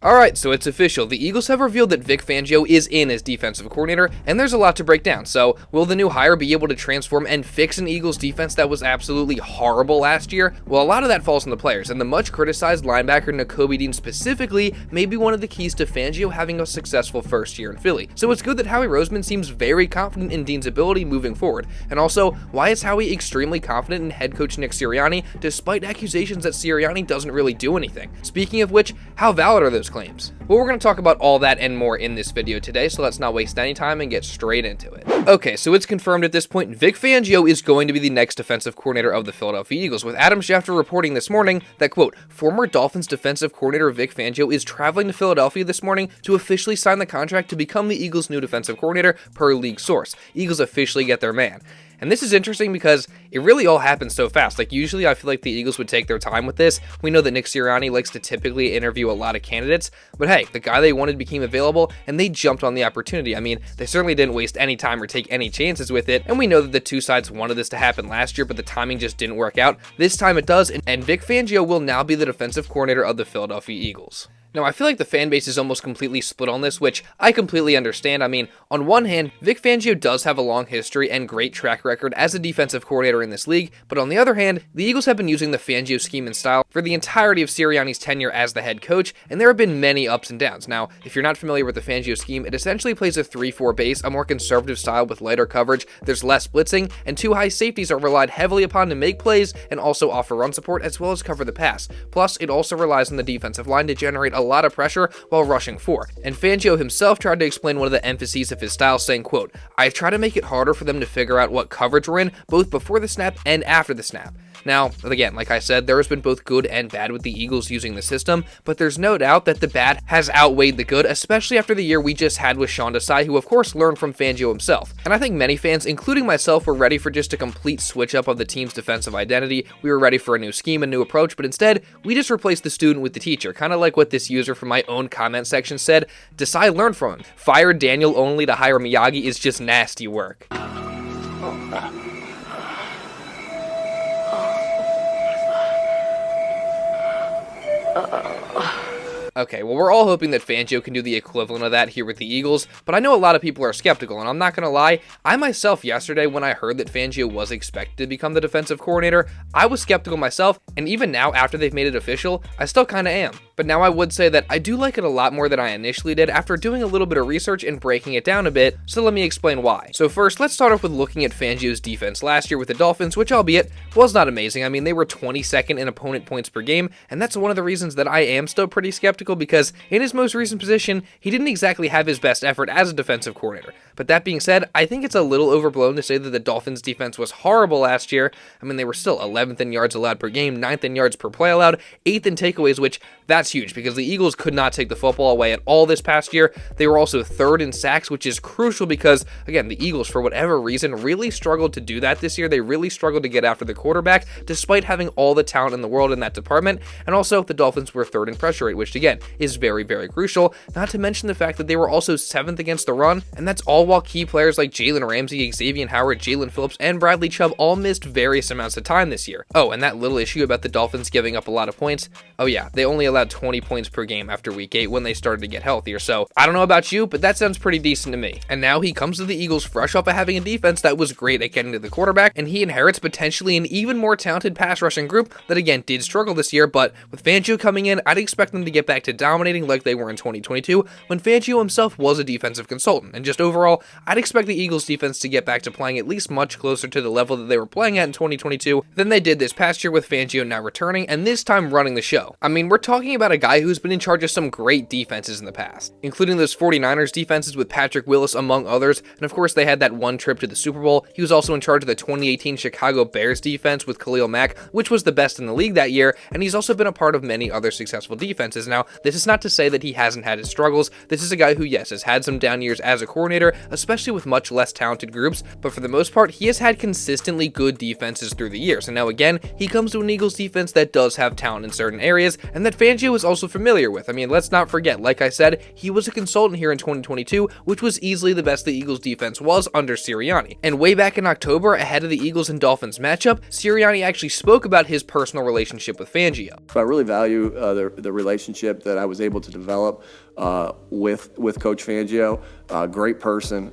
Alright, so it's official. The Eagles have revealed that Vic Fangio is in as defensive coordinator, and there's a lot to break down. So, will the new hire be able to transform and fix an Eagles defense that was absolutely horrible last year? Well, a lot of that falls on the players, and the much criticized linebacker Nakobe Dean specifically may be one of the keys to Fangio having a successful first year in Philly. So it's good that Howie Roseman seems very confident in Dean's ability moving forward. And also, why is Howie extremely confident in head coach Nick Sirianni, despite accusations that Sirianni doesn't really do anything? Speaking of which, how valid are those claims? Well, we're going to talk about all that and more in this video today, so let's not waste any time and get straight into it. Okay, so it's confirmed at this point, Vic Fangio is going to be the next defensive coordinator of the Philadelphia Eagles, with Adam Schefter reporting this morning that, quote, former Dolphins defensive coordinator Vic Fangio is traveling to Philadelphia this morning to officially sign the contract to become the Eagles' new defensive coordinator, per league source. Eagles officially get their man. And this is interesting because it really all happens so fast. Like, usually I feel like the Eagles would take their time with this. We know that Nick Sirianni likes to typically interview a lot of candidates, but hey, the guy they wanted became available and they jumped on the opportunity. I mean, they certainly didn't waste any time or take any chances with it, and we know that the two sides wanted this to happen last year, but the timing just didn't work out. This time it does, and Vic Fangio will now be the defensive coordinator of the Philadelphia Eagles. Now, I feel like the fan base is almost completely split on this, which I completely understand. I mean, on one hand, Vic Fangio does have a long history and great track record as a defensive coordinator in this league, but on the other hand, the Eagles have been using the Fangio scheme and style for the entirety of Sirianni's tenure as the head coach, and there have been many ups and downs. Now, if you're not familiar with the Fangio scheme, it essentially plays a 3-4 base, a more conservative style with lighter coverage, there's less blitzing, and two high safeties are relied heavily upon to make plays and also offer run support as well as cover the pass. Plus, it also relies on the defensive line to generate a lot of pressure while rushing for. And Fangio himself tried to explain one of the emphases of his style, saying, quote, I try to make it harder for them to figure out what coverage we're in, both before the snap and after the snap. Now, again, like I said, there has been both good and bad with the Eagles using the system, but there's no doubt that the bad has outweighed the good, especially after the year we just had with Sean Desai, who of course learned from Fangio himself. And I think many fans, including myself, were ready for just a complete switch up of the team's defensive identity. We were ready for a new scheme, a new approach, but instead, we just replaced the student with the teacher, kind of like what this user from my own comment section said. Desai learned from him. Fire Daniel only to hire Miyagi is just nasty work. Okay, well, we're all hoping that Fangio can do the equivalent of that here with the Eagles, but I know a lot of people are skeptical, and I'm not going to lie, I myself yesterday, when I heard that Fangio was expected to become the defensive coordinator, I was skeptical myself, and even now, after they've made it official, I still kind of am. But now I would say that I do like it a lot more than I initially did after doing a little bit of research and breaking it down a bit, so let me explain why. So first, let's start off with looking at Fangio's defense last year with the Dolphins, which albeit was not amazing. I mean, they were 22nd in opponent points per game, and that's one of the reasons that I am still pretty skeptical, because in his most recent position, he didn't exactly have his best effort as a defensive coordinator. But that being said, I think it's a little overblown to say that the Dolphins defense was horrible last year. I mean, they were still 11th in yards allowed per game, 9th in yards per play allowed, 8th in takeaways, which that's huge because the Eagles could not take the football away at all this past year. They were also 3rd in sacks, which is crucial because, again, the Eagles, for whatever reason, really struggled to do that this year. They really struggled to get after the quarterback, despite having all the talent in the world in that department. And also, the Dolphins were 3rd in pressure rate, which, again, is very, very crucial. Not to mention the fact that they were also 7th against the run, and that's all while key players like Jalen Ramsey, Xavier Howard, Jalen Phillips, and Bradley Chubb all missed various amounts of time this year. Oh, and that little issue about the Dolphins giving up a lot of points. Oh yeah, they only allowed 20 points per game after week 8 when they started to get healthier. So I don't know about you, but that sounds pretty decent to me. And now he comes to the Eagles fresh off of having a defense that was great at getting to the quarterback, and he inherits potentially an even more talented pass rushing group that again did struggle this year, but with Fangio coming in, I'd expect them to get back to dominating like they were in 2022 when Fangio himself was a defensive consultant. And just overall, I'd expect the Eagles defense to get back to playing at least much closer to the level that they were playing at in 2022 than they did this past year with Fangio now returning and this time running the show. I mean, we're talking about a guy who's been in charge of some great defenses in the past, including those 49ers defenses with Patrick Willis among others, and of course they had that one trip to the Super Bowl. He was also in charge of the 2018 Chicago Bears defense with Khalil Mack, which was the best in the league that year, and he's also been a part of many other successful defenses. Now, this is not to say that he hasn't had his struggles. This is a guy who, yes, has had some down years as a coordinator, especially with much less talented groups, but for the most part, he has had consistently good defenses through the years. And now again, he comes to an Eagles defense that does have talent in certain areas, and that Fangio is also familiar with. I mean, let's not forget, like I said, he was a consultant here in 2022, which was easily the best the Eagles defense was under Sirianni. And way back in October, ahead of the Eagles and Dolphins matchup, Sirianni actually spoke about his personal relationship with Fangio. I really value the relationship that I was able to develop with Coach Fangio. Great person,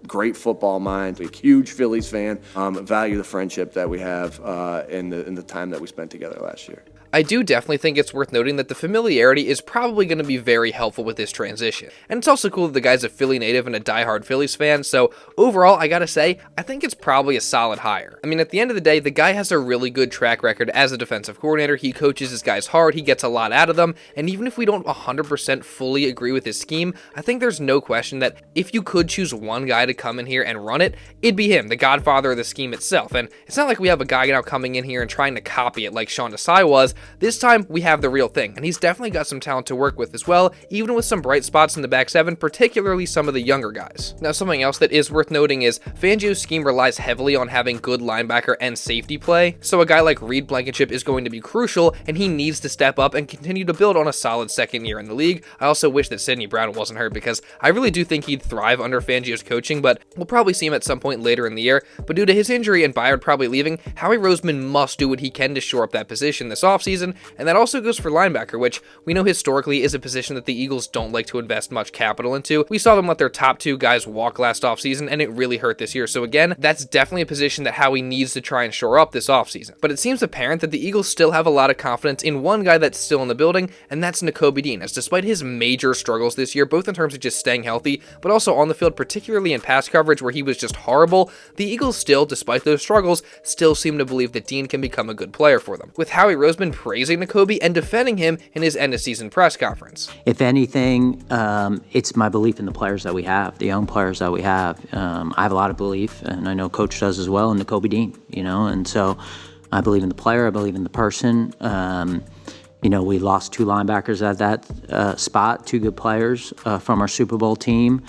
great football mind, a huge Phillies fan. Value the friendship that we have in the time that we spent together last year. I do definitely think it's worth noting that the familiarity is probably going to be very helpful with this transition. And it's also cool that the guy's a Philly native and a diehard Phillies fan, so overall, I gotta say, I think it's probably a solid hire. I mean, at the end of the day, the guy has a really good track record as a defensive coordinator. He coaches his guys hard, he gets a lot out of them, and even if we don't 100% fully agree with his scheme, I think there's no question that if you could choose one guy to come in here and run it, it'd be him, the godfather of the scheme itself. And it's not like we have a guy now coming in here and trying to copy it like Sean Desai was. This time, we have the real thing, and he's definitely got some talent to work with as well, even with some bright spots in the back seven, particularly some of the younger guys. Now, something else that is worth noting is Fangio's scheme relies heavily on having good linebacker and safety play, so a guy like Blankenship is going to be crucial, and he needs to step up and continue to build on a solid second year in the league. I also wish that Sidney Brown wasn't hurt, because I really do think he'd thrive under Fangio's coaching, but we'll probably see him at some point later in the year. But due to his injury and Byard probably leaving, Howie Roseman must do what he can to shore up that position this offseason. And that also goes for linebacker, which we know historically is a position that the Eagles don't like to invest much capital into. We saw them let their top two guys walk last offseason, and it really hurt this year. So again, that's definitely a position that Howie needs to try and shore up this offseason. But it seems apparent that the Eagles still have a lot of confidence in one guy that's still in the building, and that's Nakobe Dean, as despite his major struggles this year, both in terms of just staying healthy, but also on the field, particularly in pass coverage where he was just horrible, the Eagles still, despite those struggles, still seem to believe that Dean can become a good player for them, with Howie Roseman praising Nakobe and defending him in his end-of-season press conference. If anything, it's my belief in the players that we have, the young players that we have. I have a lot of belief, and I know Coach does as well, in Nakobe Dean, and so I believe in the player, I believe in the person. We lost two linebackers at that spot, two good players from our Super Bowl team.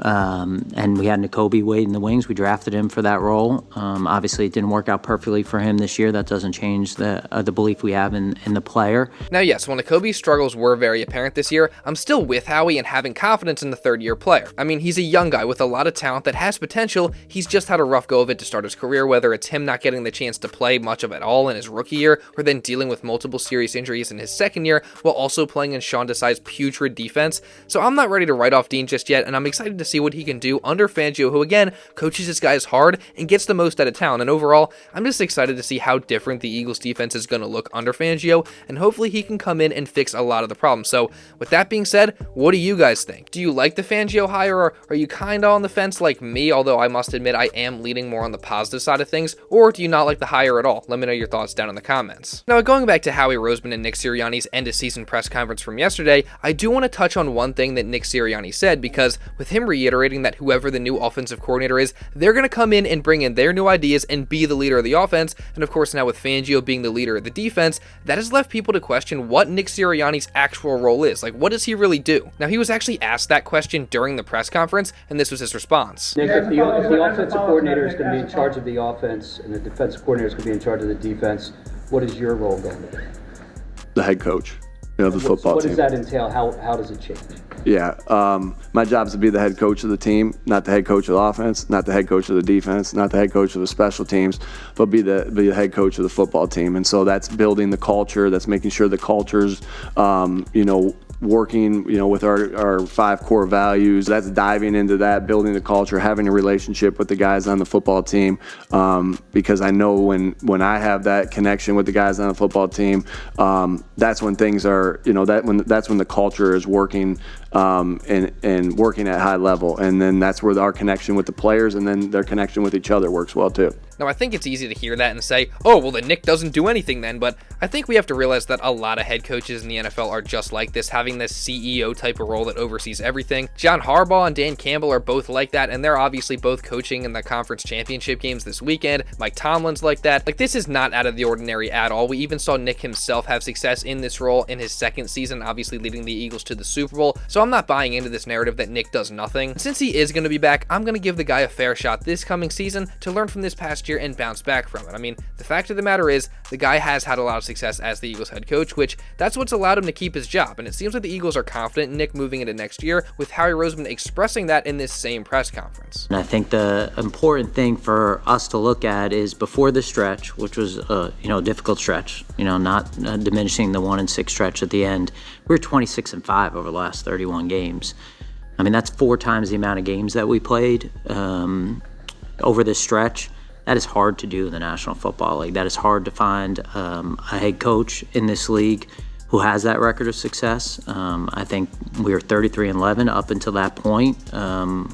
And we had Nakobe wait in the wings. We drafted him for that role. Obviously, it didn't work out perfectly for him this year. That doesn't change the belief we have in the player. Now, yes, while Nakobe's struggles were very apparent this year, I'm still with Howie and having confidence in the third-year player. I mean, he's a young guy with a lot of talent that has potential. He's just had a rough go of it to start his career, whether it's him not getting the chance to play much of it all in his rookie year, or then dealing with multiple serious injuries in his second year, while also playing in Sean Desai's putrid defense. So I'm not ready to write off Dean just yet, and I'm excited to see what he can do under Fangio, who again coaches his guys hard and gets the most out of talent. And overall, I'm just excited to see how different the Eagles defense is going to look under Fangio, and hopefully he can come in and fix a lot of the problems. So with that being said, what do you guys think? Do you like the Fangio hire, or are you kind of on the fence like me, although I must admit I am leaning more on the positive side of things, or do you not like the hire at all? Let me know your thoughts down in the comments. Now, going back to Howie Roseman and Nick Sirianni's end-of-season press conference from yesterday, I do want to touch on one thing that Nick Sirianni said, because with him reiterating that whoever the new offensive coordinator is, they're going to come in and bring in their new ideas and be the leader of the offense, and of course now with Fangio being the leader of the defense, that has left people to question what Nick Sirianni's actual role is. Like, what does he really do? Now, he was actually asked that question during the press conference, and this was his response. Nick, if the offensive coordinator is going to be in charge of the offense and the defensive coordinator is going to be in charge of the defense, what is your role going to be? The head coach of the football team. What does that entail? How does it change? Yeah, my job is to be the head coach of the team, not the head coach of the offense, not the head coach of the defense, not the head coach of the special teams, but be the head coach of the football team. And so that's building the culture, that's making sure the culture's, working, with our 5 core values. That's diving into that, building the culture, having a relationship with the guys on the football team. Because I know when I have that connection with the guys on the football team, that's when things are, that's when the culture is working and working at high level. And then that's where our connection with the players and then their connection with each other works well too. Now, I think it's easy to hear that and say, oh, well, then Nick doesn't do anything then, but I think we have to realize that a lot of head coaches in the NFL are just like this, having this CEO type of role that oversees everything. John Harbaugh and Dan Campbell are both like that, and they're obviously both coaching in the conference championship games this weekend. Mike Tomlin's like that. Like, this is not out of the ordinary at all. We even saw Nick himself have success in this role in his second season, obviously leading the Eagles to the Super Bowl, so I'm not buying into this narrative that Nick does nothing. Since he is going to be back, I'm going to give the guy a fair shot this coming season to learn from this past last year and bounce back from it. I mean, the fact of the matter is, the guy has had a lot of success as the Eagles head coach, which that's what's allowed him to keep his job. And it seems like the Eagles are confident in Nick moving into next year, with Howie Roseman expressing that in this same press conference. And I think the important thing for us to look at is before the stretch, which was a difficult stretch, not diminishing the 1-6 stretch at the end. We were 26-5 over the last 31 games. I mean, that's 4 times the amount of games that we played over this stretch. That is hard to do in the National Football League. That is hard to find a head coach in this league who has that record of success. I think we were 33-11 up until that point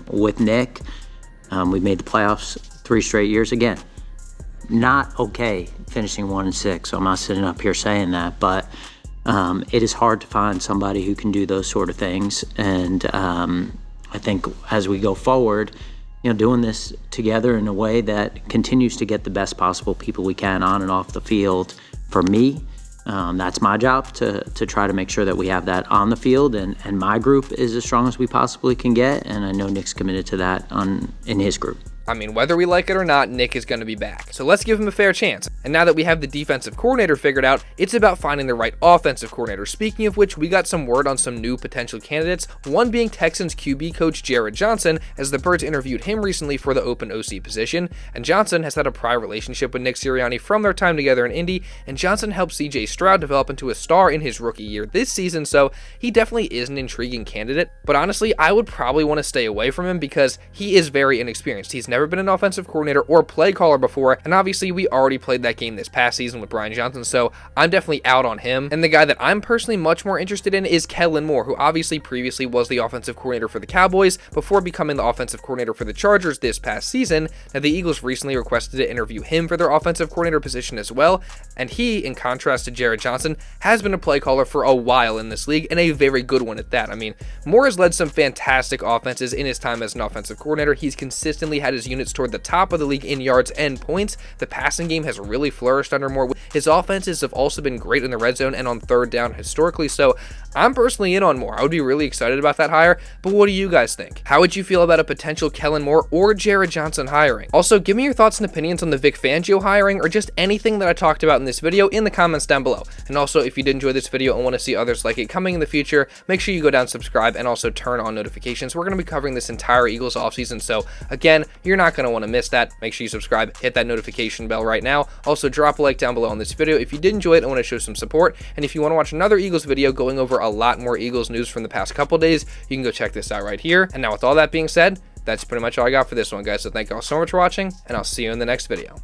with Nick. We made the playoffs 3 straight years. Again, not okay finishing 1-6, so I'm not sitting up here saying that, but it is hard to find somebody who can do those sort of things. And I think as we go forward, doing this together in a way that continues to get the best possible people we can on and off the field. For me, that's my job to try to make sure that we have that on the field, and my group is as strong as we possibly can get, and I know Nick's committed to that in his group. I mean, whether we like it or not, Nick is going to be back. So let's give him a fair chance. And now that we have the defensive coordinator figured out, it's about finding the right offensive coordinator. Speaking of which, we got some word on some new potential candidates, one being Texans QB coach Jerrod Johnson, as the Birds interviewed him recently for the open OC position. And Johnson has had a prior relationship with Nick Sirianni from their time together in Indy, and Johnson helped CJ Stroud develop into a star in his rookie year this season, so he definitely is an intriguing candidate. But honestly, I would probably want to stay away from him because he is very inexperienced. He's never been an offensive coordinator or play caller before, and obviously we already played that game this past season with Brian Johnson, so I'm definitely out on him. And the guy that I'm personally much more interested in is Kellen Moore, who obviously previously was the offensive coordinator for the Cowboys before becoming the offensive coordinator for the Chargers this past season. Now, the Eagles recently requested to interview him for their offensive coordinator position as well, and he, in contrast to Jerrod Johnson, has been a play caller for a while in this league, and a very good one at that. I mean, Moore has led some fantastic offenses in his time as an offensive coordinator. He's consistently had his units toward the top of the league in yards and points. The passing game has really flourished under Moore. His offenses have also been great in the red zone and on third down historically, so I'm personally in on Moore. I would be really excited about that hire, but what do you guys think? How would you feel about a potential Kellen Moore or Jerrod Johnson hiring? Also, give me your thoughts and opinions on the Vic Fangio hiring, or just anything that I talked about in this video in the comments down below. And also, if you did enjoy this video and want to see others like it coming in the future, make sure you go down, subscribe, and also turn on notifications. We're going to be covering this entire Eagles offseason, so again, you're not going to want to miss that. Make sure you subscribe, hit that notification bell right now. Also, drop a like down below on this video if you did enjoy it and want to show some support. And if you want to watch another Eagles video going over a lot more Eagles news from the past couple days, you can go check this out right here. And now with all that being said, that's pretty much all I got for this one, guys. So thank you all so much for watching, and I'll see you in the next video.